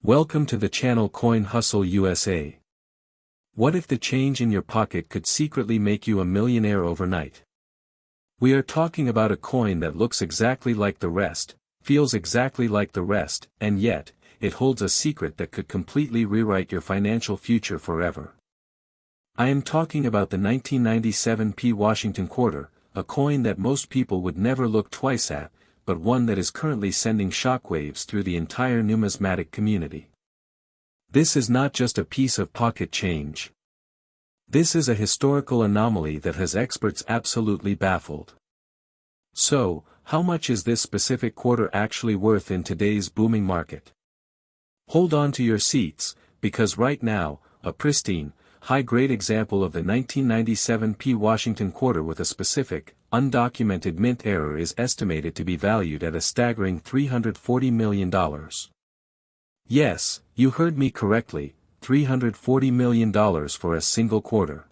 Welcome to the channel Coin Hustle USA. What if the change in your pocket could secretly make you a millionaire overnight? We are talking about a coin that looks exactly like the rest, feels exactly like the rest, and yet, it holds a secret that could completely rewrite your financial future forever. I am talking about the 1997 Washington quarter, a coin that most people would never look twice at, but one that is currently sending shockwaves through the entire numismatic community. This is not just a piece of pocket change. This is a historical anomaly that has experts absolutely baffled. So, how much is this specific quarter actually worth in today's booming market? Hold on to your seats, because right now, a pristine, high-grade example of the 1997 Washington quarter with a specific, undocumented mint error is estimated to be valued at a staggering $340 million. Yes, you heard me correctly, $340 million for a single quarter.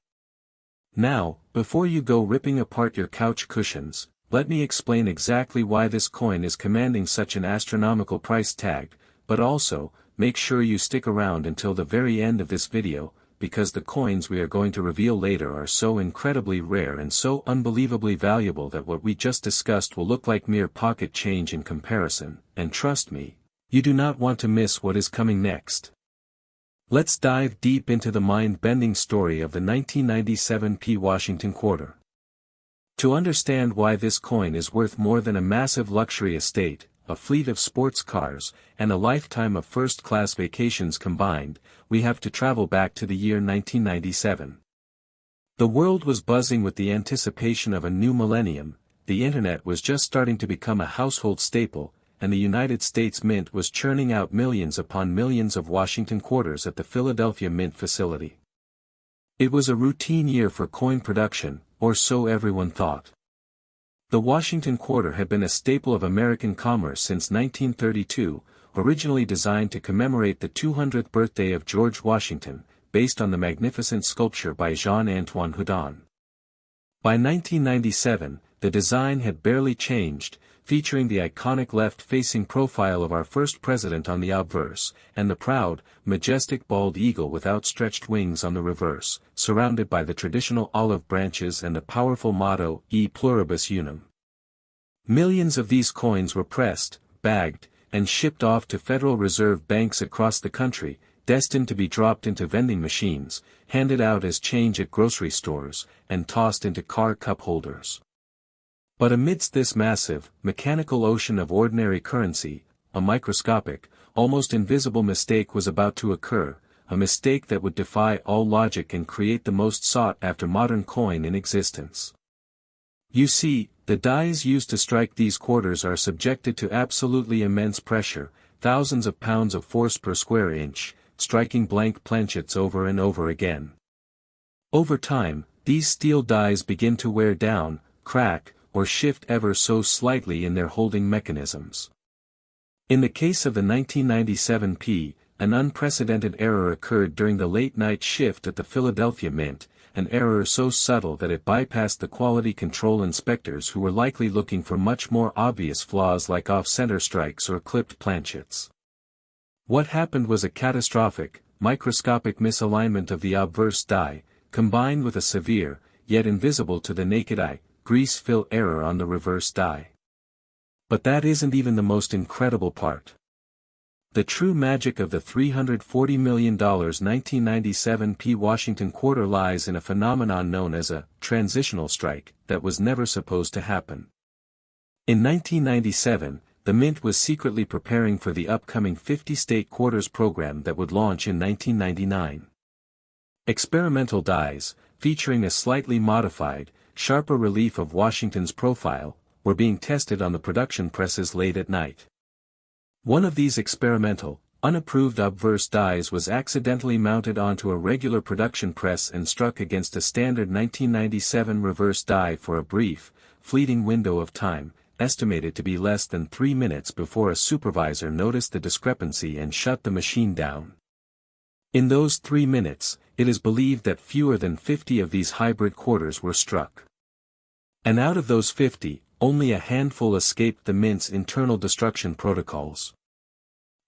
Now, before you go ripping apart your couch cushions, let me explain exactly why this coin is commanding such an astronomical price tag, but also, make sure you stick around until the very end of this video, because the coins we are going to reveal later are so incredibly rare and so unbelievably valuable that what we just discussed will look like mere pocket change in comparison, and trust me, you do not want to miss what is coming next. Let's dive deep into the mind-bending story of the 1997 Washington quarter. To understand why this coin is worth more than a massive luxury estate, a fleet of sports cars, and a lifetime of first-class vacations combined, we have to travel back to the year 1997. The world was buzzing with the anticipation of a new millennium, the internet was just starting to become a household staple, and the United States Mint was churning out millions upon millions of Washington quarters at the Philadelphia Mint facility. It was a routine year for coin production, or so everyone thought. The Washington quarter had been a staple of American commerce since 1932, originally designed to commemorate the 200th birthday of George Washington, based on the magnificent sculpture by Jean-Antoine Houdon. By 1997, the design had barely changed, featuring the iconic left-facing profile of our first president on the obverse, and the proud, majestic bald eagle with outstretched wings on the reverse, surrounded by the traditional olive branches and the powerful motto, E pluribus unum. Millions of these coins were pressed, bagged, and shipped off to Federal Reserve banks across the country, destined to be dropped into vending machines, handed out as change at grocery stores, and tossed into car cup holders. But amidst this massive, mechanical ocean of ordinary currency, a microscopic, almost invisible mistake was about to occur, a mistake that would defy all logic and create the most sought-after modern coin in existence. You see, the dies used to strike these quarters are subjected to absolutely immense pressure, thousands of pounds of force per square inch, striking blank planchets over and over again. Over time, these steel dies begin to wear down, crack, or shift ever so slightly in their holding mechanisms. In the case of the 1997 an unprecedented error occurred during the late-night shift at the Philadelphia Mint, an error so subtle that it bypassed the quality control inspectors who were likely looking for much more obvious flaws like off-center strikes or clipped planchets. What happened was a catastrophic, microscopic misalignment of the obverse die, combined with a severe, yet invisible to the naked eye, grease fill error on the reverse die. But that isn't even the most incredible part. The true magic of the $340 million 1997 Washington quarter lies in a phenomenon known as a transitional strike that was never supposed to happen. In 1997, the Mint was secretly preparing for the upcoming 50-state quarters program that would launch in 1999. Experimental dies, featuring a slightly modified, sharper relief of Washington's profile, were being tested on the production presses late at night. One of these experimental, unapproved obverse dies was accidentally mounted onto a regular production press and struck against a standard 1997 reverse die for a brief, fleeting window of time, estimated to be less than 3 minutes before a supervisor noticed the discrepancy and shut the machine down. In those 3 minutes, it is believed that fewer than 50 of these hybrid quarters were struck. And out of those 50, only a handful escaped the Mint's internal destruction protocols.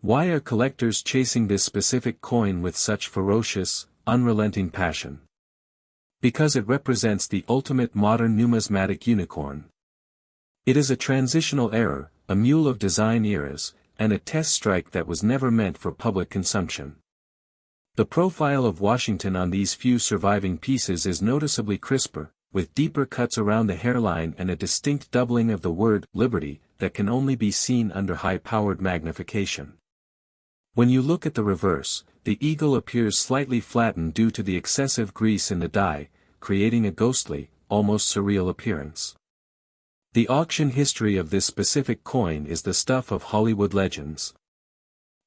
Why are collectors chasing this specific coin with such ferocious, unrelenting passion? Because it represents the ultimate modern numismatic unicorn. It is a transitional error, a mule of design eras, and a test strike that was never meant for public consumption. The profile of Washington on these few surviving pieces is noticeably crisper, with deeper cuts around the hairline and a distinct doubling of the word "liberty" that can only be seen under high-powered magnification. When you look at the reverse, the eagle appears slightly flattened due to the excessive grease in the die, creating a ghostly, almost surreal appearance. The auction history of this specific coin is the stuff of Hollywood legends.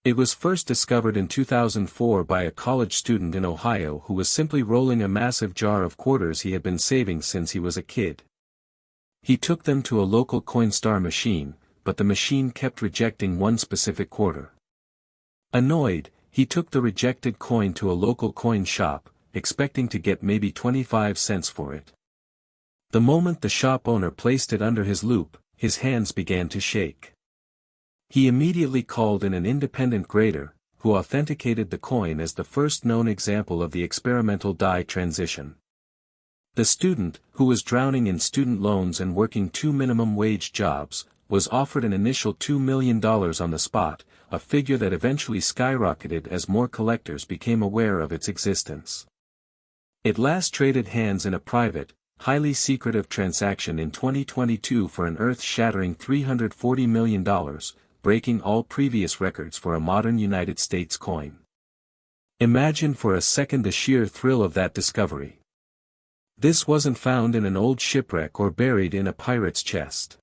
It was first discovered in 2004 by a college student in Ohio who was simply rolling a massive jar of quarters he had been saving since he was a kid. He took them to a local Coinstar machine, but the machine kept rejecting one specific quarter. Annoyed, he took the rejected coin to a local coin shop, expecting to get maybe 25 cents for it. The moment the shop owner placed it under his loupe, his hands began to shake. He immediately called in an independent grader, who authenticated the coin as the first known example of the experimental die transition. The student, who was drowning in student loans and working 2 minimum wage jobs, was offered an initial $2 million on the spot, a figure that eventually skyrocketed as more collectors became aware of its existence. It last traded hands in a private, highly secretive transaction in 2022 for an earth-shattering $340 million, breaking all previous records for a modern United States coin. Imagine for a second the sheer thrill of that discovery. This wasn't found in an old shipwreck or buried in a pirate's chest.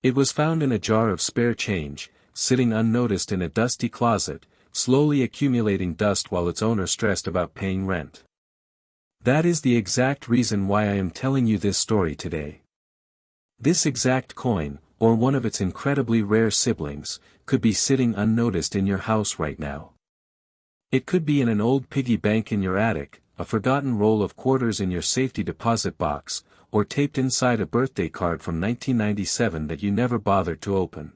It was found in a jar of spare change, sitting unnoticed in a dusty closet, slowly accumulating dust while its owner stressed about paying rent. That is the exact reason why I am telling you this story today. This exact coin, or one of its incredibly rare siblings, could be sitting unnoticed in your house right now. It could be in an old piggy bank in your attic, a forgotten roll of quarters in your safety deposit box, or taped inside a birthday card from 1997 that you never bothered to open.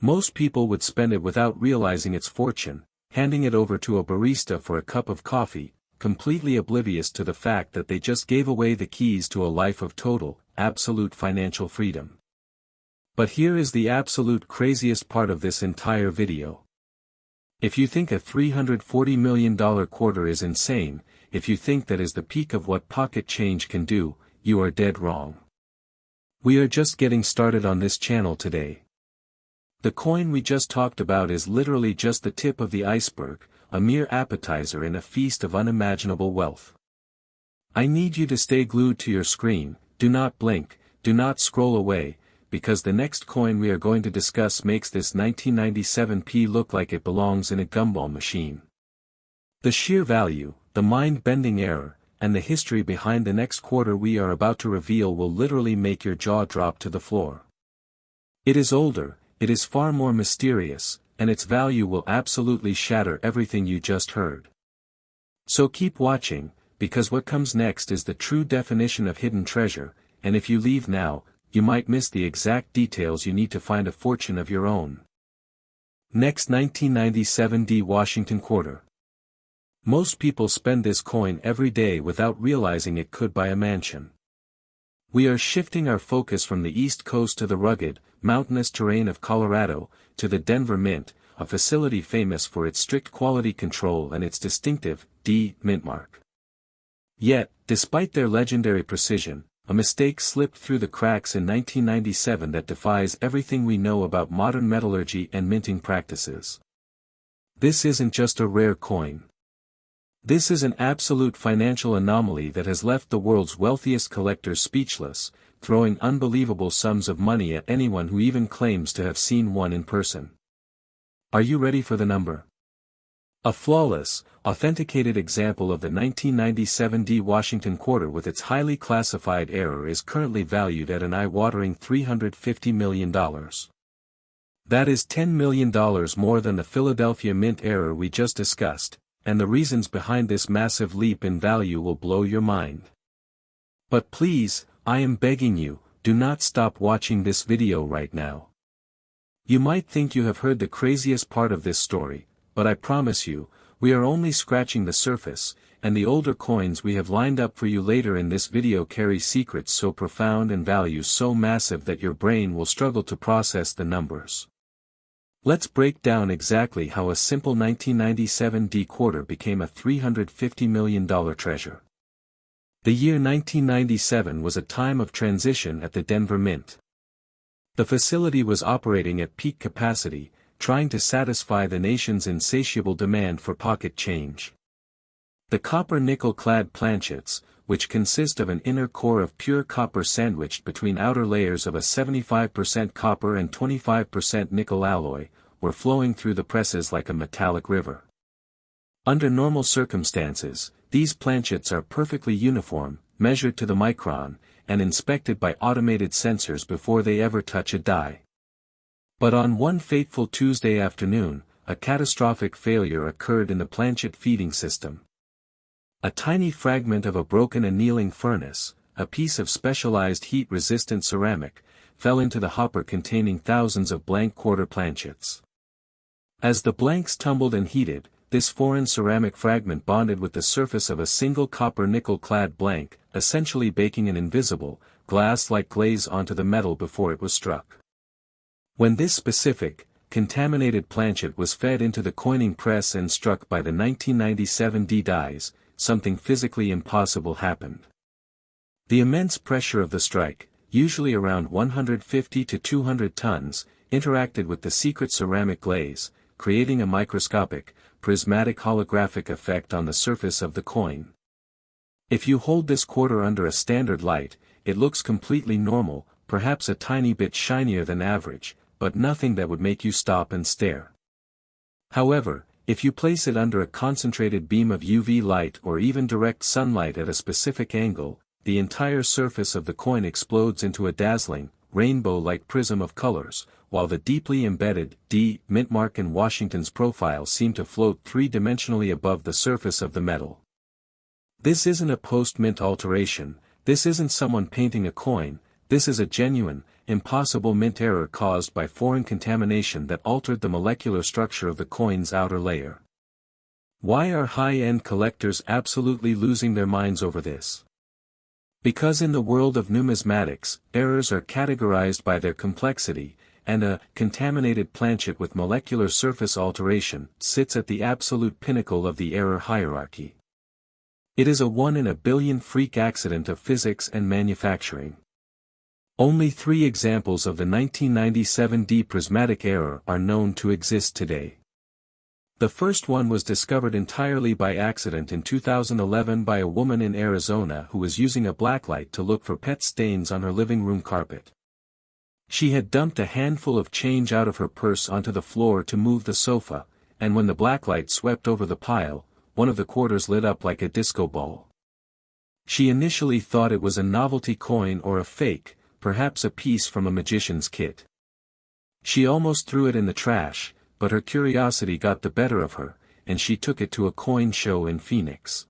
Most people would spend it without realizing its fortune, handing it over to a barista for a cup of coffee, completely oblivious to the fact that they just gave away the keys to a life of total, absolute financial freedom. But here is the absolute craziest part of this entire video. If you think a $340 million quarter is insane, if you think that is the peak of what pocket change can do, you are dead wrong. We are just getting started on this channel today. The coin we just talked about is literally just the tip of the iceberg, a mere appetizer in a feast of unimaginable wealth. I need you to stay glued to your screen, do not blink, do not scroll away, because the next coin we are going to discuss makes this 1997p look like it belongs in a gumball machine. The sheer value, the mind-bending error, and the history behind the next quarter we are about to reveal will literally make your jaw drop to the floor. It is older, it is far more mysterious, and its value will absolutely shatter everything you just heard. So keep watching, because what comes next is the true definition of hidden treasure, and if you leave now, you might miss the exact details you need to find a fortune of your own. Next 1997 D Washington quarter. Most people spend this coin every day without realizing it could buy a mansion. We are shifting our focus from the East Coast to the rugged, mountainous terrain of Colorado, to the Denver Mint, a facility famous for its strict quality control and its distinctive D mint mark. Yet, despite their legendary precision, a mistake slipped through the cracks in 1997 that defies everything we know about modern metallurgy and minting practices. This isn't just a rare coin. This is an absolute financial anomaly that has left the world's wealthiest collectors speechless, throwing unbelievable sums of money at anyone who even claims to have seen one in person. Are you ready for the number? A flawless, authenticated example of the 1997 D Washington quarter with its highly classified error is currently valued at an eye-watering $350 million. That is $10 million more than the Philadelphia Mint error we just discussed, and the reasons behind this massive leap in value will blow your mind. But please, I am begging you, do not stop watching this video right now. You might think you have heard the craziest part of this story, but I promise you, we are only scratching the surface, and the older coins we have lined up for you later in this video carry secrets so profound and values so massive that your brain will struggle to process the numbers. Let's break down exactly how a simple 1997 D quarter became a $350 million treasure. The year 1997 was a time of transition at the Denver Mint. The facility was operating at peak capacity, trying to satisfy the nation's insatiable demand for pocket change. The copper-nickel-clad planchets, which consist of an inner core of pure copper sandwiched between outer layers of a 75% copper and 25% nickel alloy, were flowing through the presses like a metallic river. Under normal circumstances, these planchets are perfectly uniform, measured to the micron, and inspected by automated sensors before they ever touch a die. But on one fateful Tuesday afternoon, a catastrophic failure occurred in the planchet feeding system. A tiny fragment of a broken annealing furnace, a piece of specialized heat-resistant ceramic, fell into the hopper containing thousands of blank quarter planchets. As the blanks tumbled and heated, this foreign ceramic fragment bonded with the surface of a single copper-nickel-clad blank, essentially baking an invisible, glass-like glaze onto the metal before it was struck. When this specific, contaminated planchet was fed into the coining press and struck by the 1997 D dies, something physically impossible happened. The immense pressure of the strike, usually around 150 to 200 tons, interacted with the secret ceramic glaze, creating a microscopic, prismatic holographic effect on the surface of the coin. If you hold this quarter under a standard light, it looks completely normal, perhaps a tiny bit shinier than average, but nothing that would make you stop and stare. However, if you place it under a concentrated beam of UV light or even direct sunlight at a specific angle, the entire surface of the coin explodes into a dazzling, rainbow-like prism of colors, while the deeply embedded D, mintmark and Washington's profile seem to float three-dimensionally above the surface of the metal. This isn't a post-mint alteration, this isn't someone painting a coin, this is a genuine, impossible mint error caused by foreign contamination that altered the molecular structure of the coin's outer layer. Why are high-end collectors absolutely losing their minds over this? Because in the world of numismatics, errors are categorized by their complexity, and a contaminated planchet with molecular surface alteration sits at the absolute pinnacle of the error hierarchy. It is a 1 in a billion freak accident of physics and manufacturing. Only 3 examples of the 1997 D prismatic error are known to exist today. The first one was discovered entirely by accident in 2011 by a woman in Arizona who was using a blacklight to look for pet stains on her living room carpet. She had dumped a handful of change out of her purse onto the floor to move the sofa, and when the blacklight swept over the pile, one of the quarters lit up like a disco ball. She initially thought it was a novelty coin or a fake, perhaps a piece from a magician's kit. She almost threw it in the trash, but her curiosity got the better of her, and she took it to a coin show in Phoenix.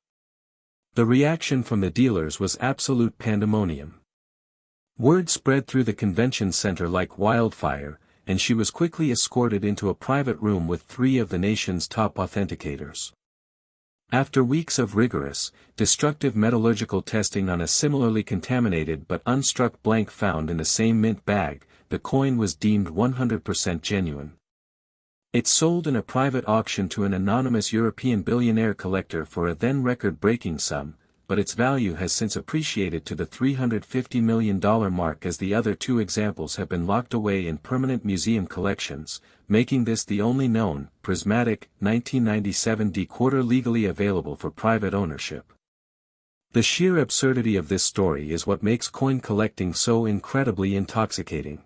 The reaction from the dealers was absolute pandemonium. Word spread through the convention center like wildfire, and she was quickly escorted into a private room with 3 of the nation's top authenticators. After weeks of rigorous, destructive metallurgical testing on a similarly contaminated but unstruck blank found in the same mint bag, the coin was deemed 100% genuine. It sold in a private auction to an anonymous European billionaire collector for a then record-breaking sum, but its value has since appreciated to the $350 million mark as the other 2 examples have been locked away in permanent museum collections, making this the only known, prismatic, 1997 D quarter legally available for private ownership. The sheer absurdity of this story is what makes coin collecting so incredibly intoxicating.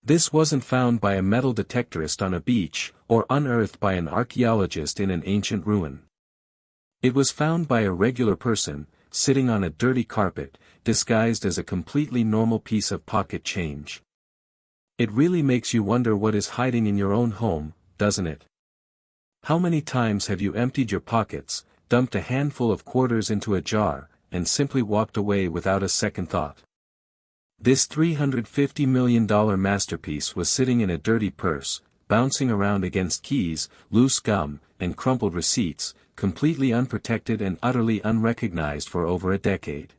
This wasn't found by a metal detectorist on a beach, or unearthed by an archaeologist in an ancient ruin. It was found by a regular person, sitting on a dirty carpet, disguised as a completely normal piece of pocket change. It really makes you wonder what is hiding in your own home, doesn't it? How many times have you emptied your pockets, dumped a handful of quarters into a jar, and simply walked away without a second thought? This $350 million masterpiece was sitting in a dirty purse, bouncing around against keys, loose gum, and crumpled receipts, completely unprotected and utterly unrecognized for over a decade.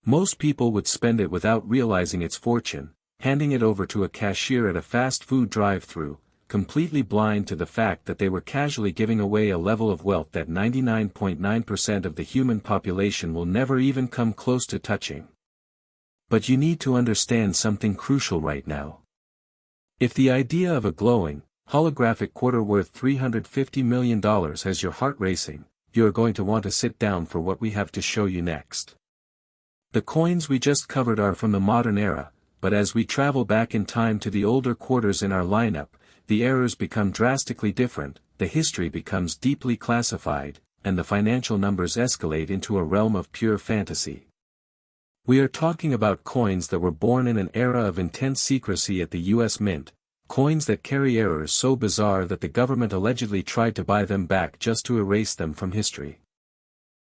Most people would spend it without realizing its fortune, handing it over to a cashier at a fast food drive-thru, completely blind to the fact that they were casually giving away a level of wealth that 99.9% of the human population will never even come close to touching. But you need to understand something crucial right now. If the idea of a glowing, holographic quarter worth $350 million has your heart racing, you are going to want to sit down for what we have to show you next. The coins we just covered are from the modern era, but as we travel back in time to the older quarters in our lineup, the errors become drastically different, the history becomes deeply classified, and the financial numbers escalate into a realm of pure fantasy. We are talking about coins that were born in an era of intense secrecy at the US Mint, coins that carry errors so bizarre that the government allegedly tried to buy them back just to erase them from history.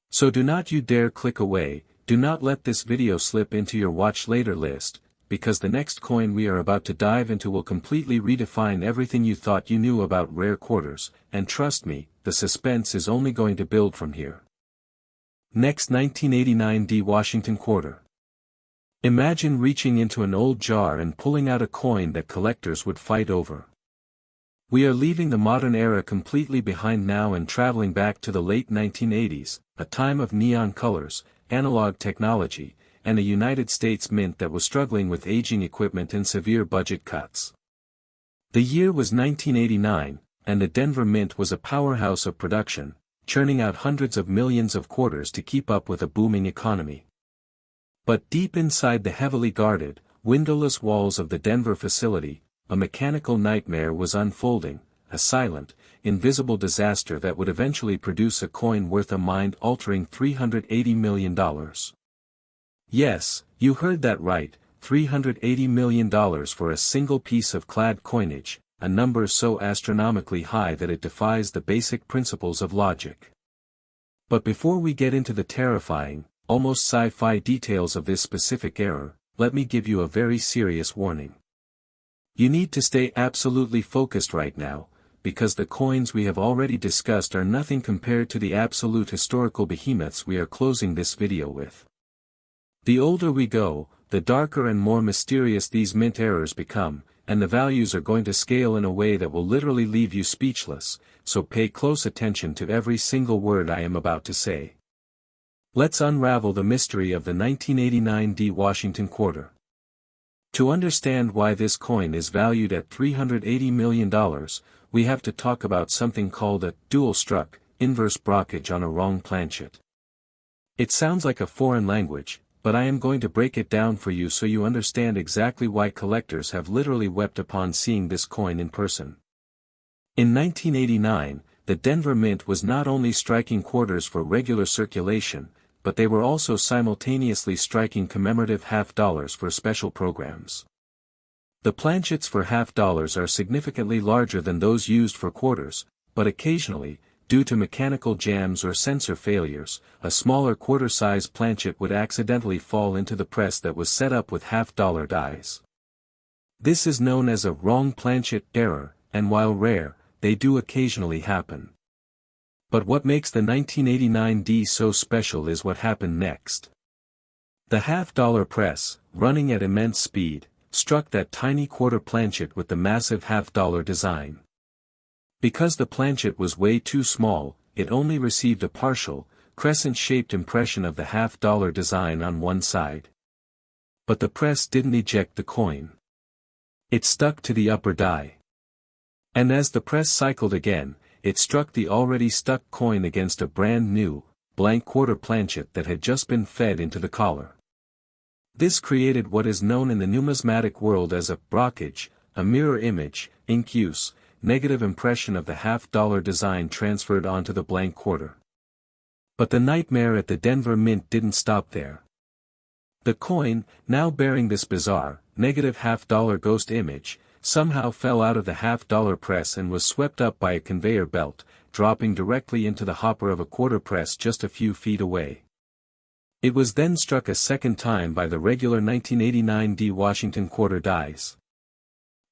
So do not you dare click away, do not let this video slip into your watch later list, because the next coin we are about to dive into will completely redefine everything you thought you knew about rare quarters, and trust me, the suspense is only going to build from here. Next, 1989 D Washington quarter. Imagine reaching into an old jar and pulling out a coin that collectors would fight over. We are leaving the modern era completely behind now and traveling back to the late 1980s, a time of neon colors, analog technology, and a United States Mint that was struggling with aging equipment and severe budget cuts. The year was 1989, and the Denver Mint was a powerhouse of production, churning out hundreds of millions of quarters to keep up with a booming economy. But deep inside the heavily guarded, windowless walls of the Denver facility, a mechanical nightmare was unfolding, a silent, invisible disaster that would eventually produce a coin worth a mind-altering $380 million. Yes, you heard that right, $380 million for a single piece of clad coinage, a number so astronomically high that it defies the basic principles of logic. But before we get into the terrifying, almost sci-fi details of this specific error, let me give you a very serious warning. You need to stay absolutely focused right now, because the coins we have already discussed are nothing compared to the absolute historical behemoths we are closing this video with. The older we go, the darker and more mysterious these mint errors become, and the values are going to scale in a way that will literally leave you speechless, so pay close attention to every single word I am about to say. Let's unravel the mystery of the 1989 D Washington quarter. To understand why this coin is valued at $380 million, we have to talk about something called a dual-struck, inverse brockage on a wrong planchet. It sounds like a foreign language, but I am going to break it down for you so you understand exactly why collectors have literally wept upon seeing this coin in person. In 1989, the Denver Mint was not only striking quarters for regular circulation, but they were also simultaneously striking commemorative half-dollars for special programs. The planchets for half-dollars are significantly larger than those used for quarters, but occasionally, due to mechanical jams or sensor failures, a smaller quarter-size planchet would accidentally fall into the press that was set up with half-dollar dies. This is known as a wrong planchet error, and while rare, they do occasionally happen. But what makes the 1989 D so special is what happened next. The half-dollar press, running at immense speed, struck that tiny quarter planchet with the massive half-dollar design. Because the planchet was way too small, it only received a partial, crescent-shaped impression of the half-dollar design on one side. But the press didn't eject the coin. It stuck to the upper die. And as the press cycled again, it struck the already stuck coin against a brand new, blank quarter planchet that had just been fed into the collar. This created what is known in the numismatic world as a brockage, a mirror image, ink use, negative impression of the half-dollar design transferred onto the blank quarter. But the nightmare at the Denver Mint didn't stop there. The coin, now bearing this bizarre, negative half-dollar ghost image, somehow fell out of the half-dollar press and was swept up by a conveyor belt, dropping directly into the hopper of a quarter press just a few feet away. It was then struck a second time by the regular 1989 D Washington quarter dies.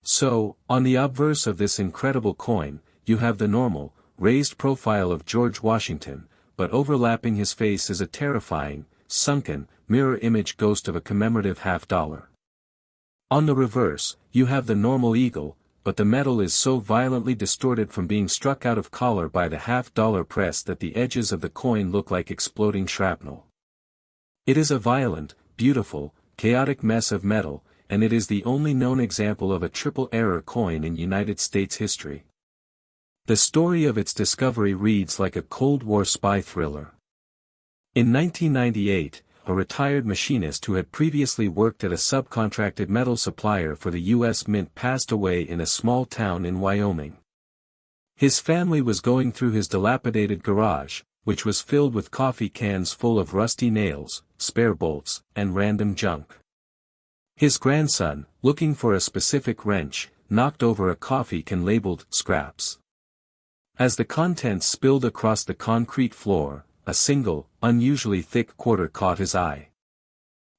So, on the obverse of this incredible coin, you have the normal, raised profile of George Washington, but overlapping his face is a terrifying, sunken, mirror image ghost of a commemorative half-dollar. On the reverse, you have the normal eagle, but the metal is so violently distorted from being struck out of color by the half-dollar press that the edges of the coin look like exploding shrapnel. It is a violent, beautiful, chaotic mess of metal, and it is the only known example of a triple error coin in United States history. The story of its discovery reads like a Cold War spy thriller. In 1998, a retired machinist who had previously worked at a subcontracted metal supplier for the U.S. Mint passed away in a small town in Wyoming. His family was going through his dilapidated garage, which was filled with coffee cans full of rusty nails, spare bolts, and random junk. His grandson, looking for a specific wrench, knocked over a coffee can labeled "scraps." As the contents spilled across the concrete floor, a single, unusually thick quarter caught his eye.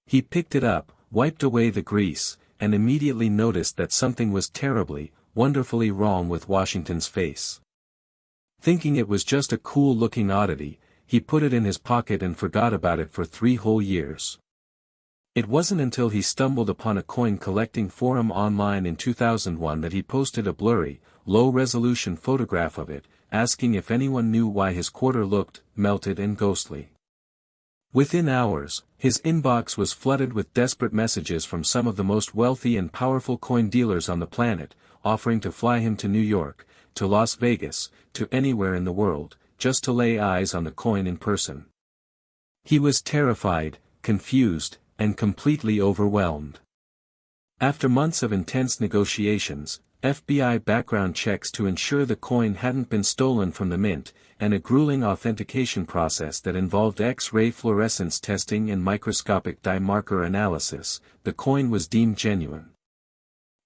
He picked it up, wiped away the grease, and immediately noticed that something was terribly, wonderfully wrong with Washington's face. Thinking it was just a cool-looking oddity, he put it in his pocket and forgot about it for 3 whole years. It wasn't until he stumbled upon a coin collecting forum online in 2001 that he posted a blurry, low-resolution photograph of it, asking if anyone knew why his quarter looked melted and ghostly. Within hours, his inbox was flooded with desperate messages from some of the most wealthy and powerful coin dealers on the planet, offering to fly him to New York, to Las Vegas, to anywhere in the world, just to lay eyes on the coin in person. He was terrified, confused, and completely overwhelmed. After months of intense negotiations, FBI background checks to ensure the coin hadn't been stolen from the mint, and a grueling authentication process that involved X-ray fluorescence testing and microscopic dye marker analysis, the coin was deemed genuine.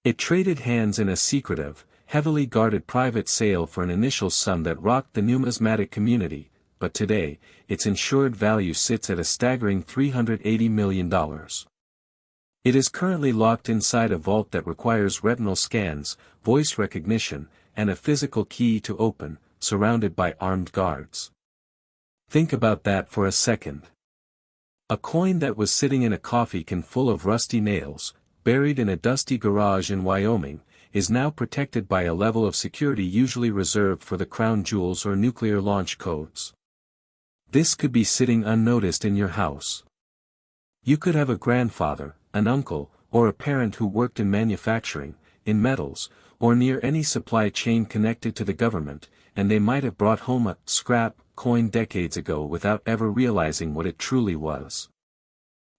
It traded hands in a secretive, heavily guarded private sale for an initial sum that rocked the numismatic community, but today, its insured value sits at a staggering $380 million. It is currently locked inside a vault that requires retinal scans, voice recognition, and a physical key to open, surrounded by armed guards. Think about that for a second. A coin that was sitting in a coffee can full of rusty nails, buried in a dusty garage in Wyoming, is now protected by a level of security usually reserved for the crown jewels or nuclear launch codes. This could be sitting unnoticed in your house. You could have a grandfather, an uncle, or a parent who worked in manufacturing, in metals, or near any supply chain connected to the government, and they might have brought home a scrap coin decades ago without ever realizing what it truly was.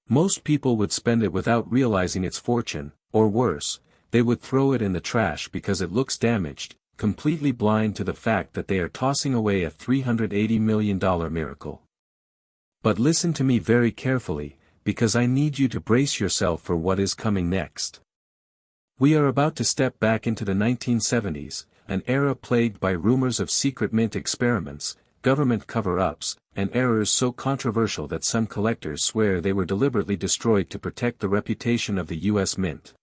Most people would spend it without realizing its fortune, or worse, they would throw it in the trash because it looks damaged, completely blind to the fact that they are tossing away a $380 million miracle. But listen to me very carefully, because I need you to brace yourself for what is coming next. We are about to step back into the 1970s, an era plagued by rumors of secret mint experiments, government cover-ups, and errors so controversial that some collectors swear they were deliberately destroyed to protect the reputation of the U.S. Mint.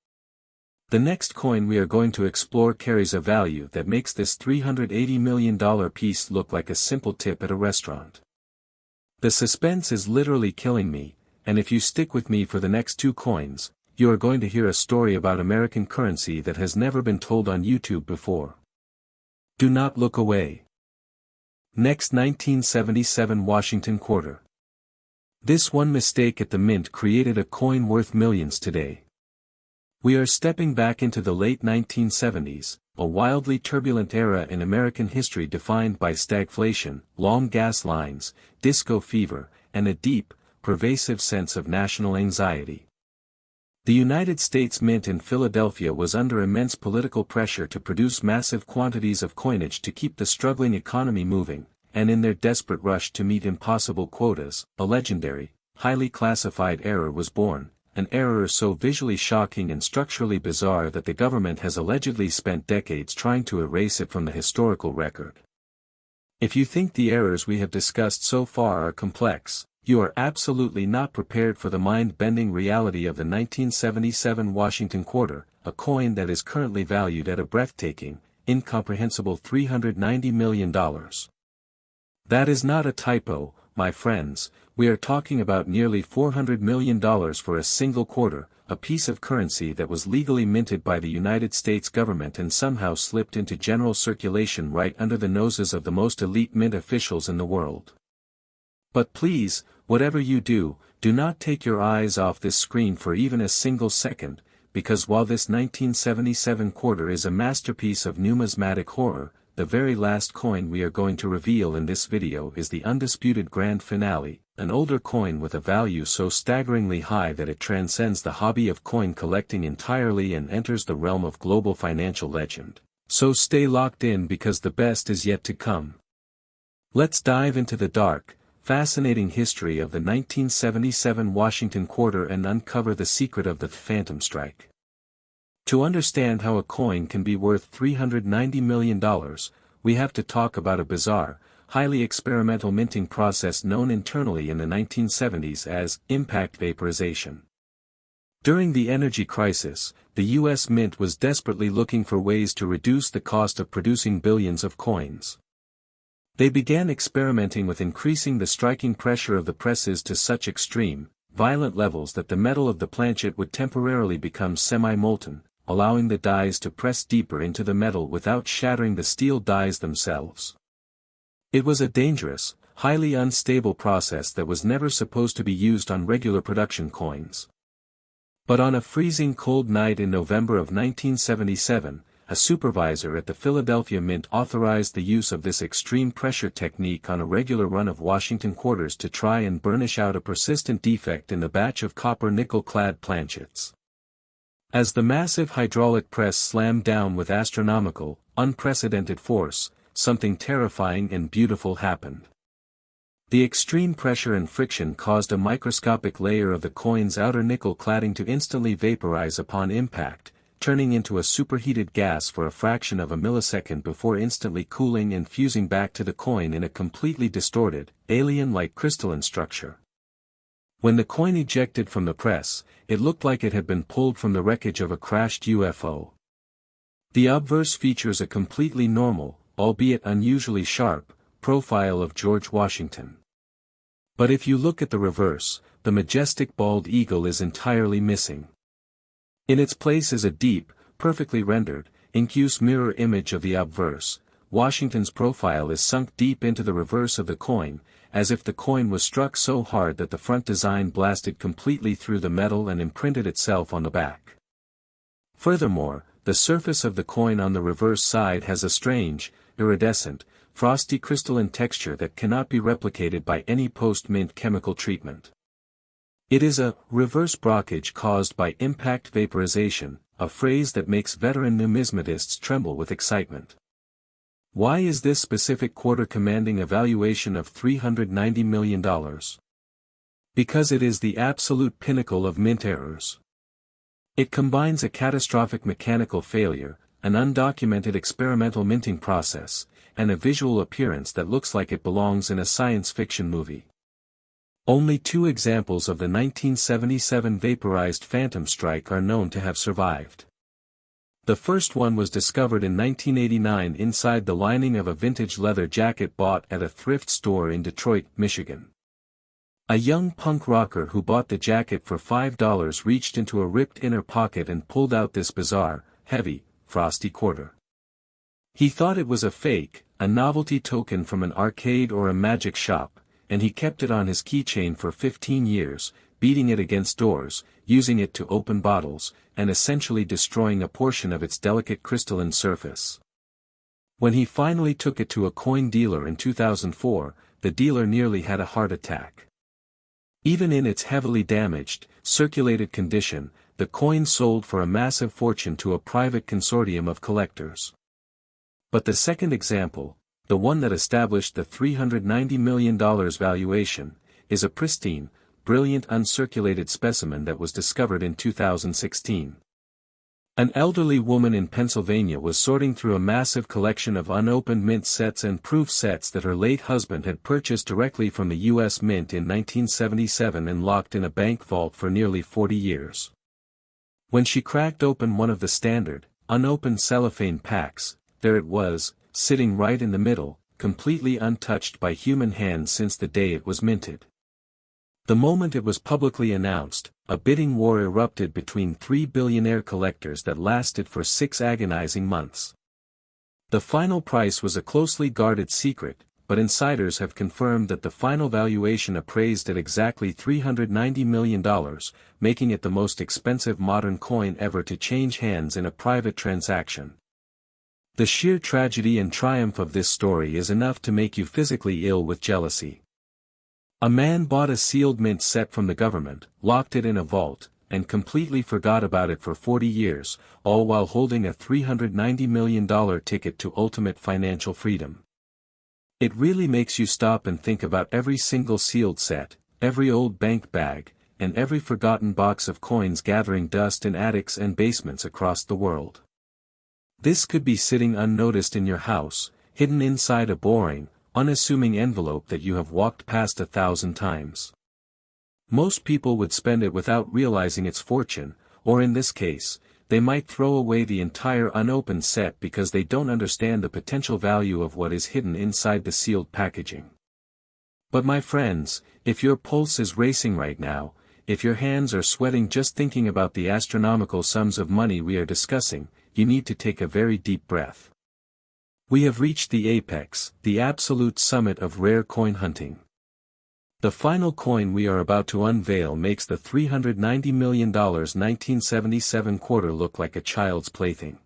The next coin we are going to explore carries a value that makes this $380 million piece look like a simple tip at a restaurant. The suspense is literally killing me, and if you stick with me for the next 2 coins, you are going to hear a story about American currency that has never been told on YouTube before. Do not look away. Next, 1977 Washington quarter. This one mistake at the mint created a coin worth millions today. We are stepping back into the late 1970s, a wildly turbulent era in American history defined by stagflation, long gas lines, disco fever, and a deep, pervasive sense of national anxiety. The United States Mint in Philadelphia was under immense political pressure to produce massive quantities of coinage to keep the struggling economy moving, and in their desperate rush to meet impossible quotas, a legendary, highly classified error was born, an error so visually shocking and structurally bizarre that the government has allegedly spent decades trying to erase it from the historical record. If you think the errors we have discussed so far are complex, you are absolutely not prepared for the mind-bending reality of the 1977 Washington quarter, a coin that is currently valued at a breathtaking, incomprehensible $390 million. That is not a typo, my friends. We are talking about nearly $400 million for a single quarter, a piece of currency that was legally minted by the United States government and somehow slipped into general circulation right under the noses of the most elite mint officials in the world. But please, whatever you do, do not take your eyes off this screen for even a single second, because while this 1977 quarter is a masterpiece of numismatic horror, the very last coin we are going to reveal in this video is the undisputed grand finale, an older coin with a value so staggeringly high that it transcends the hobby of coin collecting entirely and enters the realm of global financial legend. So stay locked in because the best is yet to come. Let's dive into the dark, fascinating history of the 1977 Washington quarter and uncover the secret of the phantom strike. To understand how a coin can be worth $390 million, we have to talk about a bizarre, highly experimental minting process known internally in the 1970s as impact vaporization. During the energy crisis, the U.S. Mint was desperately looking for ways to reduce the cost of producing billions of coins. They began experimenting with increasing the striking pressure of the presses to such extreme, violent levels that the metal of the planchet would temporarily become semi-molten, allowing the dies to press deeper into the metal without shattering the steel dies themselves. It was a dangerous, highly unstable process that was never supposed to be used on regular production coins. But on a freezing cold night in November of 1977, a supervisor at the Philadelphia Mint authorized the use of this extreme pressure technique on a regular run of Washington quarters to try and burnish out a persistent defect in the batch of copper nickel-clad planchets. As the massive hydraulic press slammed down with astronomical, unprecedented force, something terrifying and beautiful happened. The extreme pressure and friction caused a microscopic layer of the coin's outer nickel cladding to instantly vaporize upon impact, turning into a superheated gas for a fraction of a millisecond before instantly cooling and fusing back to the coin in a completely distorted, alien-like crystalline structure. When the coin ejected from the press, it looked like it had been pulled from the wreckage of a crashed UFO. The obverse features a completely normal, albeit unusually sharp, profile of George Washington. But if you look at the reverse, the majestic bald eagle is entirely missing. In its place is a deep, perfectly rendered, incuse mirror image of the obverse. Washington's profile is sunk deep into the reverse of the coin, as if the coin was struck so hard that the front design blasted completely through the metal and imprinted itself on the back. Furthermore, the surface of the coin on the reverse side has a strange, iridescent, frosty crystalline texture that cannot be replicated by any post-mint chemical treatment. It is a reverse blockage caused by impact vaporization, a phrase that makes veteran numismatists tremble with excitement. Why is this specific quarter commanding a valuation of $390 million? Because it is the absolute pinnacle of mint errors. It combines a catastrophic mechanical failure, an undocumented experimental minting process, and a visual appearance that looks like it belongs in a science fiction movie. Only two examples of the 1977 vaporized phantom strike are known to have survived. The first one was discovered in 1989 inside the lining of a vintage leather jacket bought at a thrift store in Detroit, Michigan. A young punk rocker who bought the jacket for $5 reached into a ripped inner pocket and pulled out this bizarre, heavy, frosty quarter. He thought it was a fake, a novelty token from an arcade or a magic shop, and he kept it on his keychain for 15 years, beating it against doors, using it to open bottles, and essentially destroying a portion of its delicate crystalline surface. When he finally took it to a coin dealer in 2004, the dealer nearly had a heart attack. Even in its heavily damaged, circulated condition, the coin sold for a massive fortune to a private consortium of collectors. But the second example, the one that established the $390 million valuation, is a pristine, brilliant uncirculated specimen that was discovered in 2016. An elderly woman in Pennsylvania was sorting through a massive collection of unopened mint sets and proof sets that her late husband had purchased directly from the U.S. Mint in 1977 and locked in a bank vault for nearly 40 years. When she cracked open one of the standard, unopened cellophane packs, there it was, sitting right in the middle, completely untouched by human hands since the day it was minted. The moment it was publicly announced, a bidding war erupted between three billionaire collectors that lasted for 6 agonizing months. The final price was a closely guarded secret, but insiders have confirmed that the final valuation appraised at exactly $390 million, making it the most expensive modern coin ever to change hands in a private transaction. The sheer tragedy and triumph of this story is enough to make you physically ill with jealousy. A man bought a sealed mint set from the government, locked it in a vault, and completely forgot about it for 40 years, all while holding a $390 million ticket to ultimate financial freedom. It really makes you stop and think about every single sealed set, every old bank bag, and every forgotten box of coins gathering dust in attics and basements across the world. This could be sitting unnoticed in your house, hidden inside a boring, unassuming envelope that you have walked past 1,000 times. Most people would spend it without realizing its fortune, or in this case, they might throw away the entire unopened set because they don't understand the potential value of what is hidden inside the sealed packaging. But my friends, if your pulse is racing right now, if your hands are sweating just thinking about the astronomical sums of money we are discussing, you need to take a very deep breath. We have reached the apex, the absolute summit of rare coin hunting. The final coin we are about to unveil makes the $390 million 1977 quarter look like a child's plaything.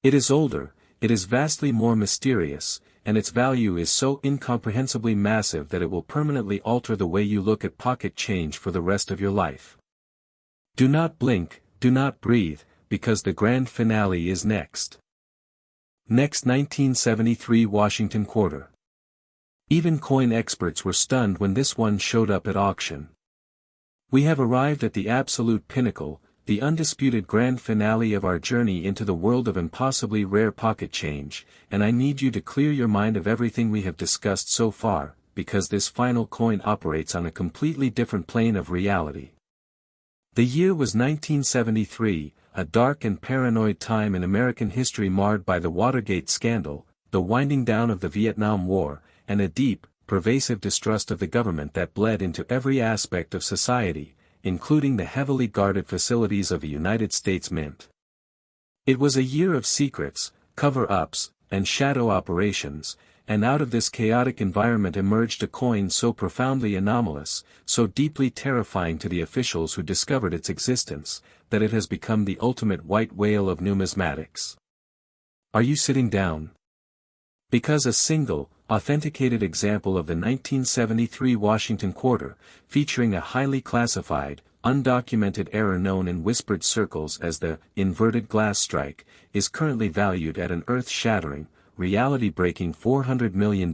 It is older, it is vastly more mysterious, and its value is so incomprehensibly massive that it will permanently alter the way you look at pocket change for the rest of your life. Do not blink, do not breathe, because the grand finale is next. Next 1973 Washington quarter. Even coin experts were stunned when this one showed up at auction. We have arrived at the absolute pinnacle, the undisputed grand finale of our journey into the world of impossibly rare pocket change, and I need you to clear your mind of everything we have discussed so far, because this final coin operates on a completely different plane of reality. The year was 1973, a dark and paranoid time in American history marred by the Watergate scandal, the winding down of the Vietnam War, and a deep, pervasive distrust of the government that bled into every aspect of society, including the heavily guarded facilities of a United States Mint. It was a year of secrets, cover-ups, and shadow operations, and out of this chaotic environment emerged a coin so profoundly anomalous, so deeply terrifying to the officials who discovered its existence, that it has become the ultimate white whale of numismatics. Are you sitting down? Because a single, authenticated example of the 1973 Washington quarter, featuring a highly classified, undocumented error known in whispered circles as the inverted glass strike, is currently valued at an earth-shattering, reality-breaking $400 million.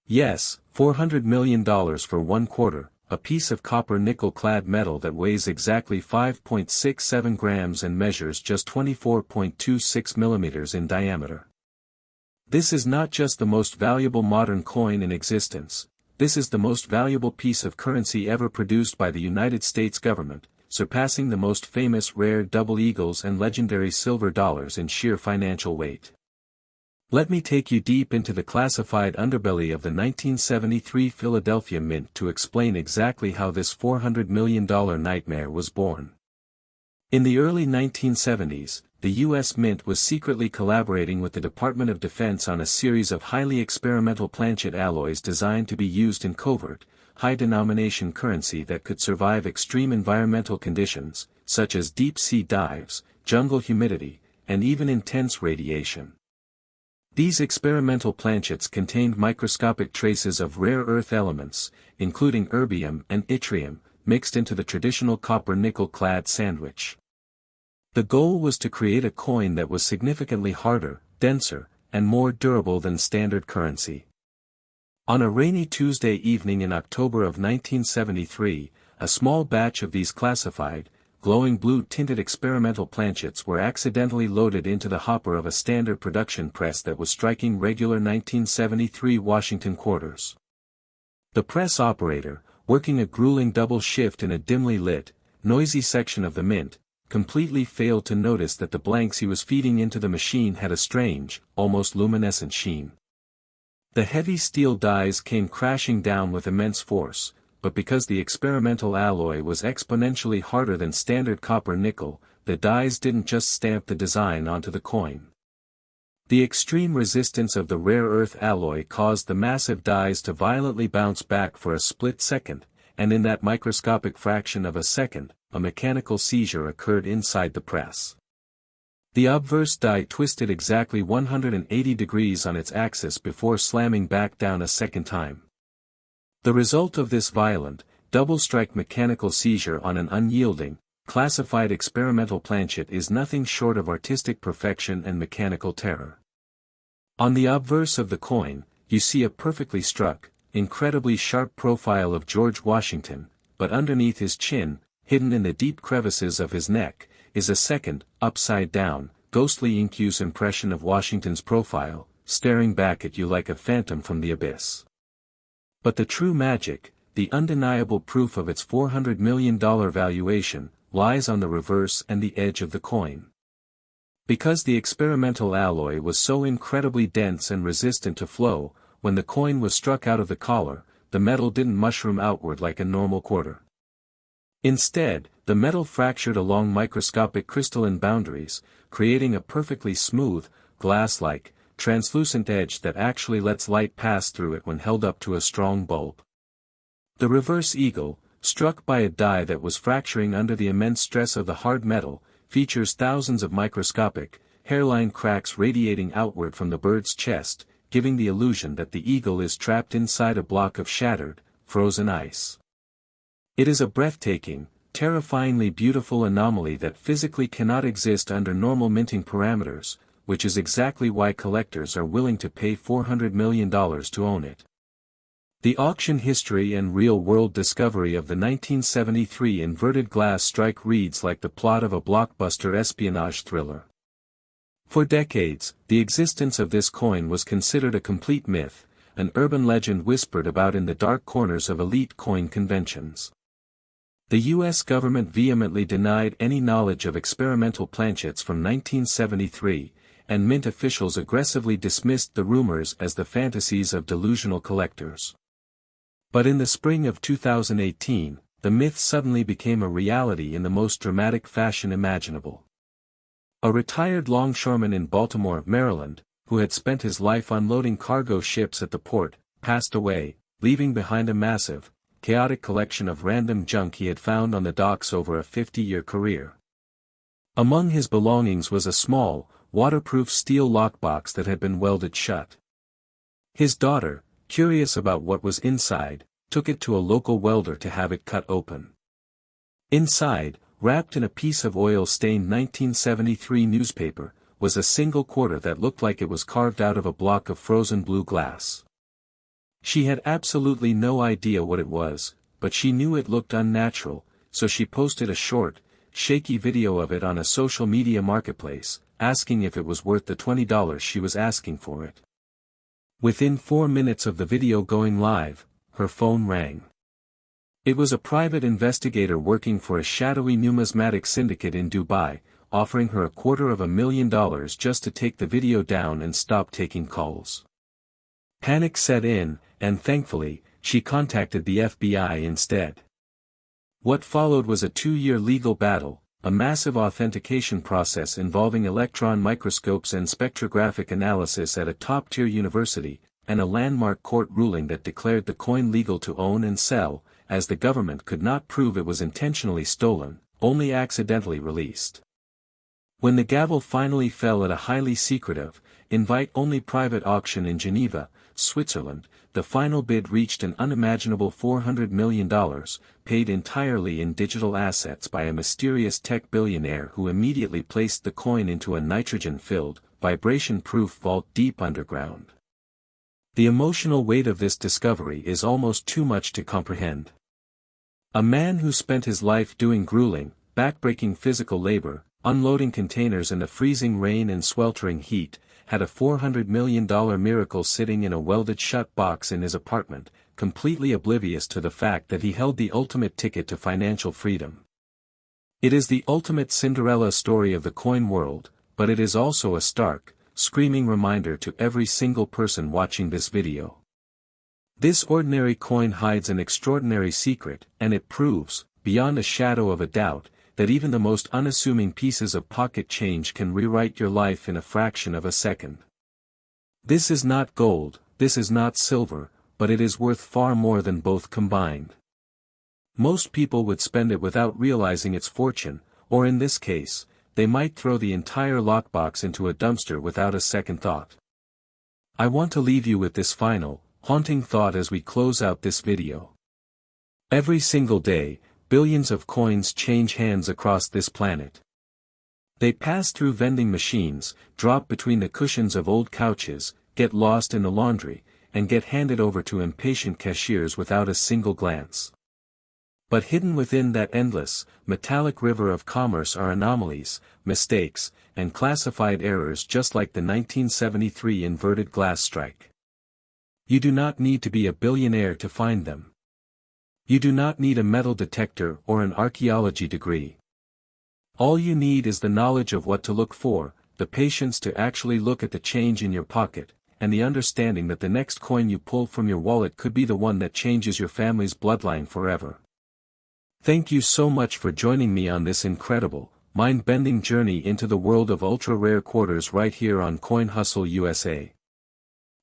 Yes, $400 million for one quarter, a piece of copper nickel-clad metal that weighs exactly 5.67 grams and measures just 24.26 millimeters in diameter. This is not just the most valuable modern coin in existence, this is the most valuable piece of currency ever produced by the United States government, surpassing the most famous rare double eagles and legendary silver dollars in sheer financial weight. Let me take you deep into the classified underbelly of the 1973 Philadelphia Mint to explain exactly how this $400 million nightmare was born. In the early 1970s, the U.S. Mint was secretly collaborating with the Department of Defense on a series of highly experimental planchet alloys designed to be used in covert, high-denomination currency that could survive extreme environmental conditions, such as deep-sea dives, jungle humidity, and even intense radiation. These experimental planchets contained microscopic traces of rare earth elements, including erbium and yttrium, mixed into the traditional copper-nickel-clad sandwich. The goal was to create a coin that was significantly harder, denser, and more durable than standard currency. On a rainy Tuesday evening in October of 1973, a small batch of these classified, glowing blue-tinted experimental planchets were accidentally loaded into the hopper of a standard production press that was striking regular 1973 Washington quarters. The press operator, working a grueling double shift in a dimly lit, noisy section of the mint, completely failed to notice that the blanks he was feeding into the machine had a strange, almost luminescent sheen. The heavy steel dies came crashing down with immense force, but because the experimental alloy was exponentially harder than standard copper-nickel, the dies didn't just stamp the design onto the coin. The extreme resistance of the rare earth alloy caused the massive dies to violently bounce back for a split second, and in that microscopic fraction of a second, a mechanical seizure occurred inside the press. The obverse die twisted exactly 180 degrees on its axis before slamming back down a second time. The result of this violent, double-strike mechanical seizure on an unyielding, classified experimental planchet is nothing short of artistic perfection and mechanical terror. On the obverse of the coin, you see a perfectly struck, incredibly sharp profile of George Washington, but underneath his chin, hidden in the deep crevices of his neck, is a second, upside-down, ghostly incuse impression of Washington's profile, staring back at you like a phantom from the abyss. But the true magic, the undeniable proof of its $400 million valuation, lies on the reverse and the edge of the coin. Because the experimental alloy was so incredibly dense and resistant to flow, when the coin was struck out of the collar, the metal didn't mushroom outward like a normal quarter. Instead, the metal fractured along microscopic crystalline boundaries, creating a perfectly smooth, glass-like, translucent edge that actually lets light pass through it when held up to a strong bulb. The reverse eagle, struck by a die that was fracturing under the immense stress of the hard metal, features thousands of microscopic, hairline cracks radiating outward from the bird's chest, giving the illusion that the eagle is trapped inside a block of shattered, frozen ice. It is a breathtaking, terrifyingly beautiful anomaly that physically cannot exist under normal minting parameters, which is exactly why collectors are willing to pay $400 million to own it. The auction history and real-world discovery of the 1973 inverted glass strike reads like the plot of a blockbuster espionage thriller. For decades, the existence of this coin was considered a complete myth, an urban legend whispered about in the dark corners of elite coin conventions. The U.S. government vehemently denied any knowledge of experimental planchets from 1973, and mint officials aggressively dismissed the rumors as the fantasies of delusional collectors. But in the spring of 2018, the myth suddenly became a reality in the most dramatic fashion imaginable. A retired longshoreman in Baltimore, Maryland, who had spent his life unloading cargo ships at the port, passed away, leaving behind a massive, chaotic collection of random junk he had found on the docks over a 50-year career. Among his belongings was a small, waterproof steel lockbox that had been welded shut. His daughter, curious about what was inside, took it to a local welder to have it cut open. Inside, wrapped in a piece of oil-stained 1973 newspaper, was a single quarter that looked like it was carved out of a block of frozen blue glass. She had absolutely no idea what it was, but she knew it looked unnatural, so she posted a short, shaky video of it on a social media marketplace, asking if it was worth the $20 she was asking for it. Within 4 minutes of the video going live, her phone rang. It was a private investigator working for a shadowy numismatic syndicate in Dubai, offering her $250,000 just to take the video down and stop taking calls. Panic set in, and thankfully, she contacted the FBI instead. What followed was a 2-year legal battle, a massive authentication process involving electron microscopes and spectrographic analysis at a top-tier university, and a landmark court ruling that declared the coin legal to own and sell, as the government could not prove it was intentionally stolen, only accidentally released. When the gavel finally fell at a highly secretive, invite-only private auction in Geneva, Switzerland, the final bid reached an unimaginable $400 million, paid entirely in digital assets by a mysterious tech billionaire who immediately placed the coin into a nitrogen-filled, vibration-proof vault deep underground. The emotional weight of this discovery is almost too much to comprehend. A man who spent his life doing grueling, backbreaking physical labor, unloading containers in the freezing rain and sweltering heat, had a $400 million miracle sitting in a welded-shut box in his apartment, completely oblivious to the fact that he held the ultimate ticket to financial freedom. It is the ultimate Cinderella story of the coin world, but it is also a stark, screaming reminder to every single person watching this video. This ordinary coin hides an extraordinary secret, and it proves, beyond a shadow of a doubt, that even the most unassuming pieces of pocket change can rewrite your life in a fraction of a second. This is not gold, this is not silver, but it is worth far more than both combined. Most people would spend it without realizing its fortune, or in this case, they might throw the entire lockbox into a dumpster without a second thought. I want to leave you with this final, haunting thought as we close out this video. Every single day, billions of coins change hands across this planet. They pass through vending machines, drop between the cushions of old couches, get lost in the laundry, and get handed over to impatient cashiers without a single glance. But hidden within that endless, metallic river of commerce are anomalies, mistakes, and classified errors just like the 1973 inverted glass strike. You do not need to be a billionaire to find them. You do not need a metal detector or an archaeology degree. All you need is the knowledge of what to look for, the patience to actually look at the change in your pocket, and the understanding that the next coin you pull from your wallet could be the one that changes your family's bloodline forever. Thank you so much for joining me on this incredible, mind-bending journey into the world of ultra-rare quarters right here on Coin Hustle USA.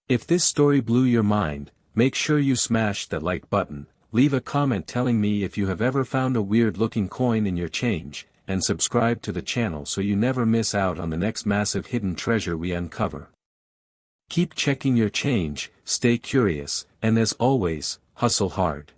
If this story blew your mind, make sure you smash that like button, leave a comment telling me if you have ever found a weird-looking coin in your change, and subscribe to the channel so you never miss out on the next massive hidden treasure we uncover. Keep checking your change, stay curious, and as always, hustle hard.